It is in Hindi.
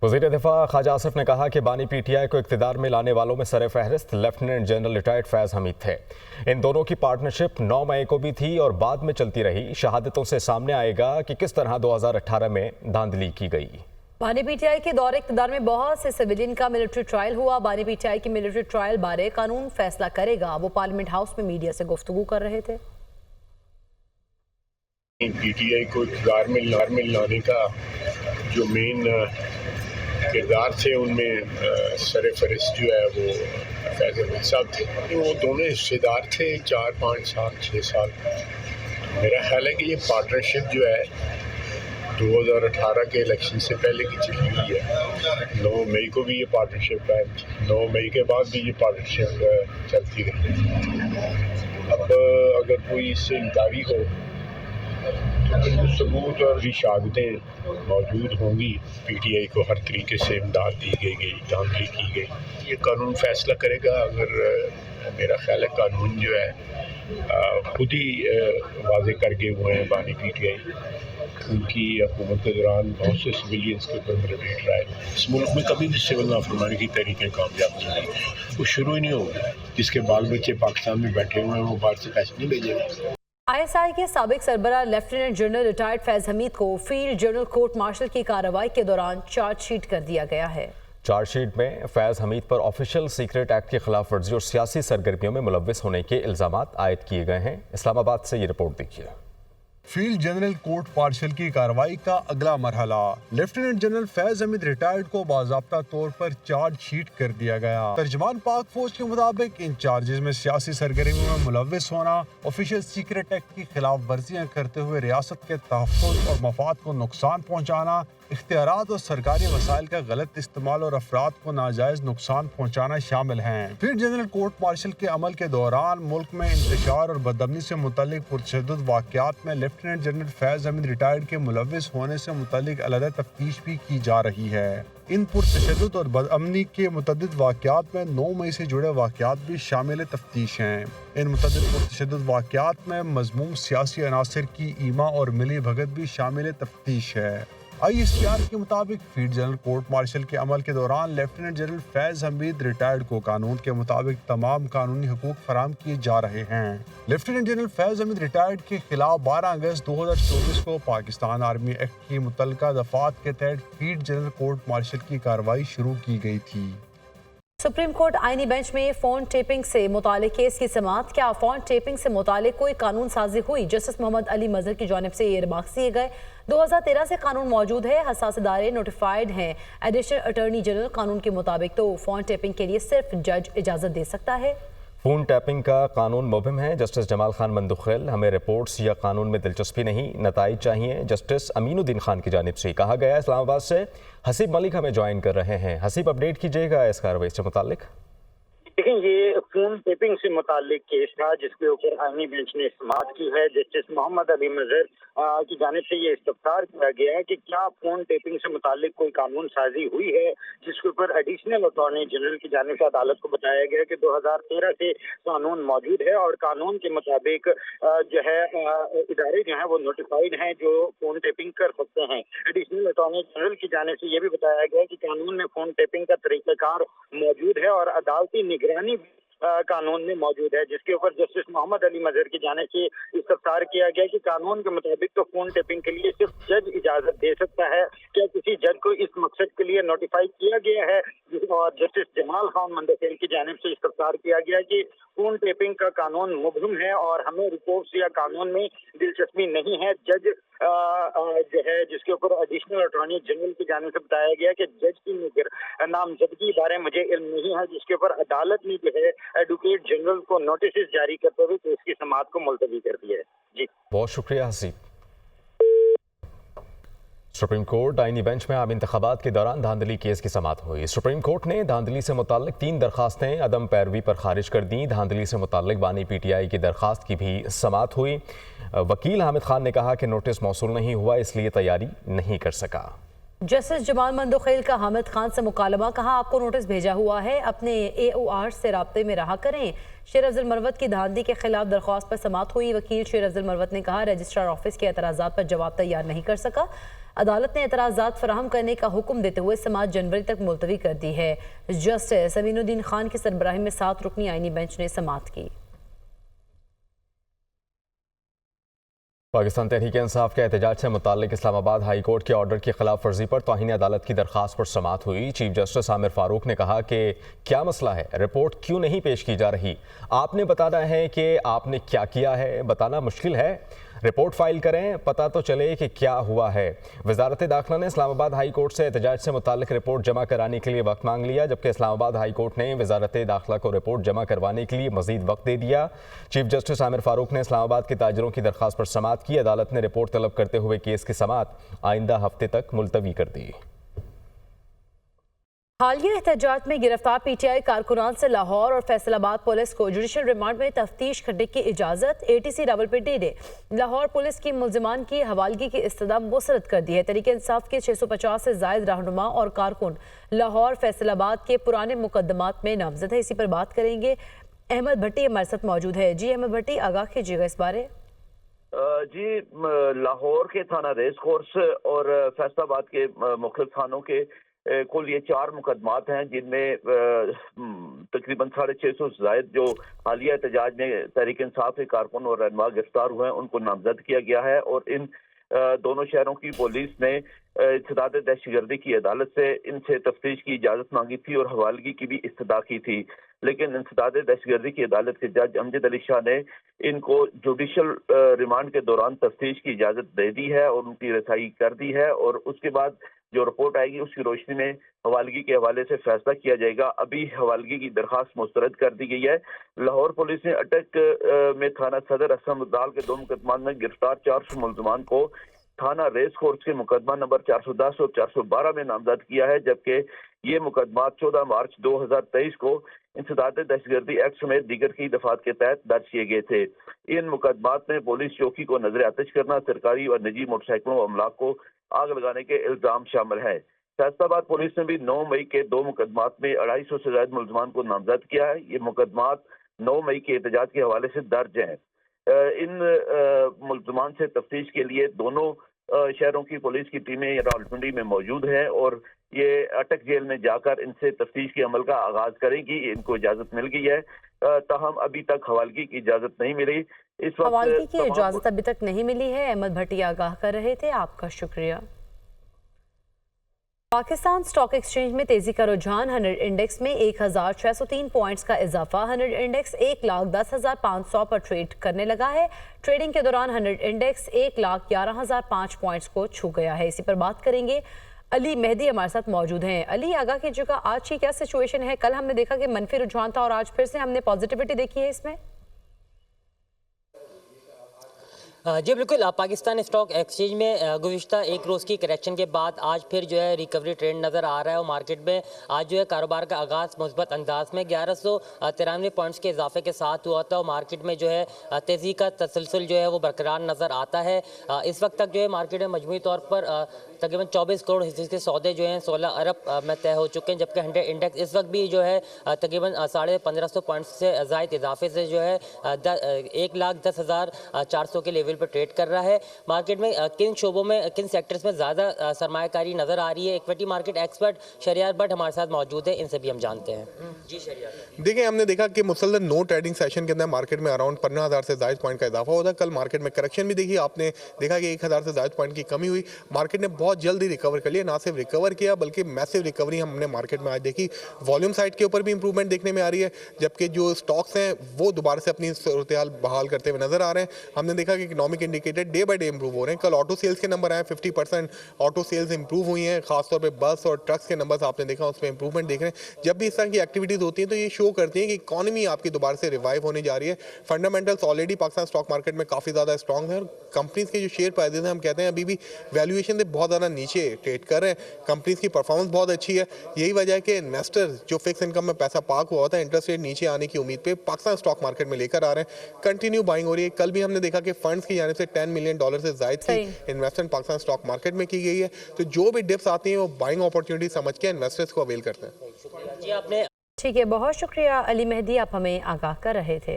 वज़ीर दिफा ख्वाजा आसिफ ने कहा कि बानी पीटीआई को इक़्तिदार में लाने वालों में सर फहरिस्त लेफ्टिनेंट जनरल रिटायर्ड फैज़ हमीद थे। इन दोनों की पार्टनरशिप 9 मई को भी थी और बाद में चलती रही। शहादतों से सामने आएगा कि किस तरह 2018 में धांधली की गई। बानी पीटीआई के दौरे इक़्तिदार में बहुत से सिविलियन का मिलिट्री ट्रायल हुआ। बानी पीटीआई की मिलिट्री ट्रायल बारे कानून फैसला करेगा। वो पार्लियामेंट हाउस में मीडिया से गुफ्तगू कर रहे थे। पीटीआई को इक़्तिदार में लाने का जो मेन किरदार थे उनमें सर फहरिस्त जो है वो फैज़ हमीद साहब थे। वो दोनों हिस्सेदार थे 4, 5 साल 6 साल। मेरा ख्याल है कि ये पार्टनरशिप जो है 2018 के इलेक्शन से पहले की चली हुई है। 9 मई को भी ये पार्टनरशिप है, 9 मई के बाद भी ये पार्टनरशिप चलती रही। अब अगर कोई इससे इंकारी हो तो सबूत और शहादतें मौजूद होंगी। पीटीआई को हर तरीके से इमदाद दी गई, धांधली की गई। ये कानून फैसला करेगा। अगर मेरा ख्याल है कानून जो है खुद ही वाजे कर गए हुए हैं बानी पीटीआई। उनकी हुकूमत के दौरान बहुत से सिविलियंस के ऊपर मिलिट्री ट्रायल। इस मुल्क में कभी भी सिविल नाफरमानी की तहरीकें कामयाब नहीं हुई, वो शुरू ही नहीं होगी। जिसके बाल बच्चे पाकिस्तान में बैठे हुए हैं वो बाहर से पैसे नहीं भेजेंगे। ISI के साबिक सरबराह लेफ्टिनेंट जनरल रिटायर्ड फैज़ हमीद को फील्ड जनरल कोर्ट मार्शल की कार्रवाई के दौरान चार्जशीट कर दिया गया है। चार्जशीट में फैज़ हमीद पर ऑफिशियल सीक्रेट एक्ट की खिलाफ वर्जी और सियासी सरगर्मियों में मुलव्विस होने के इल्जामात आयद किए गए हैं। इस्लामाबाद से ये रिपोर्ट देखिए। फील्ड जनरल कोर्ट मार्शल की कार्रवाई का अगला मरहला, लेफ्टिनेंट जनरल फैज़ हमीद रिटायर्ड को बाज़ाब्ता तौर पर चार्जशीट कर दिया गया। तर्जमान पाक फौज के मुताबिक इन चार्जेस में सियासी सरगर्मियों में मुलव्विस होना, ऑफिशियल सीक्रेट एक्ट की खिलाफ वर्जियाँ करते हुए रियासत के तहफ़्फ़ुज़ और मफाद को नुकसान पहुँचाना, इख्तियारात और सरकारी वसाइल का गलत इस्तेमाल और अफराद को नाजायज नुकसान पहुँचाना शामिल हैं। फील्ड जनरल कोर्ट मार्शल के अमल के दौरान मुल्क में इंतशार और बदअमनी से मुतल्लिक पुरतशद्दुद वाक़यात में लेफ्टिनेंट जनरल फैज़ हमीद रिटायर्ड के मुलव्विस होने से मुतल्लिक अलग तफ्तीश भी की जा रही है। इन पुरतशद्दुद और बदअमनी के मुतअद्दिद वाक़यात में 9 मई से जुड़े वाक़यात भी शामिल तफ्तीश हैं। इन मुतअद्दिद पुरतशद्दुद वाक़यात में मज़मूम सियासी अनासर की ईमा और मिली भगत भी शामिल तफ्तीश है। ISPR के मुताबिक फील्ड जनरल कोर्ट मार्शल के अमल के दौरान लेफ्टिनेंट जनरल फैज़ हमीद रिटायर्ड को कानून के मुताबिक तमाम कानूनी हुकूक फराहम किए जा रहे हैं। लेफ्टिनेंट जनरल फैज़ हमीद रिटायर्ड के खिलाफ 12 अगस्त 2024 को पाकिस्तान आर्मी एक्ट की मुतल्लिका दफात के तहत फील्ड जनरल कोर्ट मार्शल की कार्रवाई शुरू की गई थी। सुप्रीम कोर्ट आईनी बेंच में फोन टेपिंग से मुतालिक केस की समाअत। क्या फोन टेपिंग से मुतालिक कोई कानून साजी हुई? जस्टिस मोहम्मद अली मजहर की जानिब से ये रिमार्क्स दिए गए। 2013 से कानून मौजूद है, हसास इदारे नोटिफाइड हैं। एडिशनल अटॉर्नी जनरल कानून के मुताबिक तो फोन टेपिंग के लिए सिर्फ जज इजाज़त दे सकता है। फोन टैपिंग का कानून मुबहिम है। जस्टिस जमाल खान मंदुखेल, हमें रिपोर्ट्स या कानून में दिलचस्पी नहीं, नताइज चाहिए। जस्टिस अमीनुद्दीन खान की जानिब से कहा गया। इस्लामाबाद से हसीब मलिक हमें ज्वाइन कर रहे हैं। हसीब, अपडेट कीजिएगा इस कार्रवाई से मुतालिक। देखें, ये फोन टेपिंग से मुतालिक केस था जिसके ऊपर आईनी बेंच ने समाअत की है। जस्टिस मोहम्मद अली मजहर की जानिब से ये इस्तफसार किया गया है कि क्या फोन टेपिंग से मुतालिक कोई कानून साजी हुई है, जिसके ऊपर एडिशनल अटॉर्नी जनरल की जानिब से अदालत को बताया गया कि 2013 से कानून मौजूद है और कानून के मुताबिक जो है इदारे जो है वो नोटिफाइड हैं जो फोन टेपिंग कर सकते हैं। एडिशनल अटॉर्नी जनरल की जानिब से ये भी बताया गया कि कानून में फोन टेपिंग का तरीक़ाकार मौजूद है और अदालती निगरानी कानून में मौजूद है, जिसके ऊपर जस्टिस मोहम्मद अली मजहर की जानिब से इस्तफसार किया गया कि कानून के मुताबिक तो फोन टेपिंग के लिए सिर्फ जज इजाजत दे सकता है। क्या किसी जज को इस मकसद के लिए नोटिफाई किया गया है? और जस्टिस जमाल खान मंदखेल की जानिब से इस्तफसार किया गया कि फोन टेपिंग का कानून मुबहिम है और हमें रिपोर्ट्स या कानून में दिलचस्पी नहीं है। जज जो है जिसके ऊपर एडिशनल अटॉर्नी जनरल की जानिब से बताया गया कि जज की नामजदगी बारे मुझे इल्म नहीं है, जिसके ऊपर अदालत ने जो है एडवोकेट जनरल को नोटिस जारी करते हुए केस की समाअत को मुलतवी कर दिया है। जी, बहुत शुक्रिया हसीब। सुप्रीम कोर्ट आईनी बेंच में आम इंतखाबात के दौरान धांधली केस की समाअत हुई। सुप्रीम कोर्ट ने धांधली से मुताल्लिक 3 दरखास्तें अदम पैरवी पर खारिज कर दी। धांधली से मुताल्लिक बानी पीटीआई की दरखास्त की भी समाअत हुई। वकील हामिद खान ने कहा कि नोटिस मौसूल नहीं हुआ, इसलिए तैयारी नहीं कर सका। जस्टिस जमाल मंदखेल का हामिद खान से मुकालमा, कहा आपको नोटिस भेजा हुआ है, अपने AOR से राब्ते में रहा करें। शेर अफजल मरवत की धांधली के खिलाफ दरख्वास्त पर समाअत हुई। वकील शेर अफजल मरवत ने कहा रजिस्ट्रार ऑफिस के एतराज़ात पर जवाब तैयार नहीं कर सका। अदालत ने एतराज़ात फराहम करने का हुक्म देते हुए समाअत जनवरी तक मुलतवी कर दी है। जस्टिस अमीनुद्दीन खान की सरबराही में 7 रुकनी आईनी बेंच ने समाअत की। पाकिस्तान तहरीक इंसाफ के एहतजाज से मुताल्लिक इस्लामाबाद हाई कोर्ट के ऑर्डर की खिलाफ वर्जी पर तौहीन अदालत की दरखास्त पर समाअत हुई। चीफ जस्टिस आमिर फारूक ने कहा कि क्या मसला है, रिपोर्ट क्यों नहीं पेश की जा रही, आपने बताना है कि आपने क्या किया है, बताना मुश्किल है, रिपोर्ट फाइल करें, पता तो चले कि क्या हुआ है। वजारत दाखिला ने इस्लामाबाद हाई कोर्ट से एहतजाज से मुताल्लिक रिपोर्ट जमा कराने के लिए वक्त मांग लिया, जबकि इस्लामाबाद हाई कोर्ट ने वजारत दाखिला को रिपोर्ट जमा करवाने के लिए मजीद वक्त दे दिया। चीफ जस्टिस आमिर फारूक ने इस्लामाबाद के ताजरों की दरखास्त पर समाअत की। अदालत ने रिपोर्ट तलब करते हुए केस की समाअत आइंदा हफ्ते तक मुलतवी कर दी। हालिया एहतजाज में गिरफ्तार पीटीआई कारकुनान से लाहौर और फैसलाबाद पुलिस को जुडिशल रिमांड में तफ्तीश करने की इजाज़त। एटीसी रावलपिंडी ने लाहौर पुलिस की मुल्जिमान की हवालगी की इस्तदा मुस्तरद कर दी है। तहरीक इंसाफ के 650 से जायद रहनुमा और कारकुन लाहौर फैसलाबाद के पुराने मुकदमात में नामजद है। इसी पर बात करेंगे। अहमद भट्टी हमारे साथ मौजूद है। जी अहमद भट्टी, आगाह कीजिएगा इस बारे। जी, लाहौर के थाना रेस कोर्स और फैसलाबाद के मुख्तलिफ थानों के कुल ये 4 मुकदमात हैं, जिनमें तकरीबन 650 जायद जो हालिया एहतजाज में तहरीक इंसाफ के कारकुन और रहनुमा गिरफ्तार हुए हैं उनको नामजद किया गया है। और इन दोनों शहरों की पुलिस ने इत्तदाद दहशतगर्दी की अदालत से इनसे तफ्तीश की इजाज़त मांगी थी और हवालगी की भी इस्तदा की थी, लेकिन इंसदाद दहशतगर्दी की अदालत के जज अमजद अली शाह ने इनको जुडिशल रिमांड के दौरान तफ्तीश की इजाज़त दे दी है और उनकी रसाई कर दी है। और उसके बाद जो रिपोर्ट आएगी उसकी रोशनी में हवालगी के हवाले से फैसला किया जाएगा। अभी हवालगी की दरखास्त मुस्तरद कर दी गई है। लाहौर पुलिस ने अटक में थाना सदर असम दाल के 2 मुकदमा में गिरफ्तार 400 मुल्जिमान को थाना रेस कोर्स के मुकदमा नंबर 410 और 412 में नामजद किया है, जबकि ये मुकदमा 14 मार्च 2023 को इंसदाद दहशतगर्दी एक्ट समेत दीगर की दफात के तहत दर्ज किए गए थे। इन मुकदमात में पुलिस चौकी को नजर आतिश करना, सरकारी और निजी मोटरसाइकिलों और अमलाक को आग लगाने के इल्जाम शामिल है। फैसलाबाद पुलिस ने भी 9 मई के 2 मुकदमात में 250 से ज्यादा मुल्जिमान को नामजद किया है। ये मुकदमात 9 मई के एहतजाज के हवाले से दर्ज हैं। इन मुल्जिमान से तफ्तीश के लिए दोनों शहरों की पुलिस की टीमें रावलपिंडी में मौजूद हैं और ये अटक जेल में जाकर इनसे तफ्तीश के अमल का आगाज करेगी। इनको इजाजत मिल गई है, ताहम अभी तक हवालगी की इजाजत नहीं मिली। इस वक्त हवालगी की इजाजत अभी तक नहीं मिली है। अहमद भट्टी आगाह कर रहे थे, आपका शुक्रिया। पाकिस्तान स्टॉक एक्सचेंज में तेजी का रुझान। 100 इंडेक्स में 1603 पॉइंट्स का इजाफा। 100 इंडेक्स 1,10,500 पर ट्रेड करने लगा है। ट्रेडिंग के दौरान 100 इंडेक्स 1,11,005 पॉइंट्स को छू गया है। इसी पर बात करेंगे। अली मेहदी हमारे साथ मौजूद हैं। अली, आगाह कीजिएगा, आज की क्या सिचुएशन है? कल हमने देखा कि मनफी रुझान था और आज फिर से हमने पॉजिटिविटी देखी है इसमें। जी बिल्कुल, पाकिस्तान स्टॉक एक्सचेंज में गुज़िश्ता एक रोज़ की करेक्शन के बाद आज फिर जो है रिकवरी ट्रेंड नज़र आ रहा है और मार्केट में आज जो है कारोबार का आगाज़ मुस्बत अंदाज में 1193 पॉइंट्स के इजाफे के साथ हुआ था और मार्केट में जो है तेज़ी का तसलसल जो है वो बरकरार नज़र आता है। इस वक्त तक जो है मार्केट में मजमूई तौर पर तकरीबन 24 करोड़ हिस्से के सौदे जो हैं 16 अरब में तय हो चुके हैं, जबकि 100 इंडेक्स इस वक्त भी जो है तकरीबन 1550 पॉइंट्स से ज़ायद इजाफे से जो है 1,10,400 के लेवल पर ट्रेड कर रहा है। मार्केट में किन शोबों में, किन सेक्टर्स में ज़्यादा सरमायाकारी नज़र आ रही है, equity market expert Shahriar Bhatt हमारे साथ मौजूद है, इनसे भी हम जानते हैं। जी शरियार, देखिए, हमने देखा कि मुसलसल नो ट्रेडिंग सेशन के अंदर मार्केट में अराउंड 15,000 से ज़ायद पॉइंट का इजाफा होता है। कल मार्केट में करेक्शन भी देखी, आपने देखा कि 1,000 से ज़ायद पॉइंट की कमी हुई। मार्केट ने बहुत जल्दी रिकवर कर लिया, ना सिर्फ रिकवर किया बल्कि मैसिव रिकवरी हमने मार्केट में आज देखी। वॉल्यूम साइड के ऊपर भी इंप्रूवमेंट देखने में आ रही है, जबकि जो स्टॉक्स हैं वो दोबारा से अपनी सूरत-ए-हाल बहाल करते हुए नजर आ रहे हैं। हमने देखा कि economic indicator day by day improve हो रहे हैं। कल ऑटो सेल्स के नंबर आए, 50% ऑटो सेल्स इंप्रूव हुई हैं, खासतौर पर बस और ट्रक्स के नंबर आपने देखा उसमें इंप्रूवमेंट देख रहे हैं। जब भी इस तरह की एक्टिविटीज होती हैं तो ये शो करती है कि इकॉनमी आपकी दोबारा से रिवाइव होने जा रही है। Fundamentals already Pakistan stock market में काफ़ी ज़्यादा स्ट्रॉन्ग है और कंपनीज के जो शेयर प्राइसेस हैं हम कहते हैं अभी भी वैल्यूएशन से बहुत ज़्यादा नीचे ट्रेड कर रहे हैं। कंपनीज की परफॉर्मेंस बहुत अच्छी है। यही वजह है कि इन्वेस्टर जो फिक्स इनकम में पैसा पार्क हुआ था, इंटरेस्ट रेट नीचे आने की उम्मीद पे पाकिस्तान स्टॉक मार्केट में लेकर आ रहे हैं। कंटिन्यू बाइंग हो रही है। कल भी हमने देखा कि फंड्स की जानिब से $10 मिलियन से ज़ायद की इन्वेस्टमेंट पाकिस्तान स्टॉक मार्केट में की गई है। तो जो भी डिप्स आती हैं वो बाइंग अपॉर्चुनिटी समझ के इन्वेस्टर्स को अवेल करते हैं। ठीक है, बहुत शुक्रिया अली मेहदी, आप हमें आगाह कर रहे थे।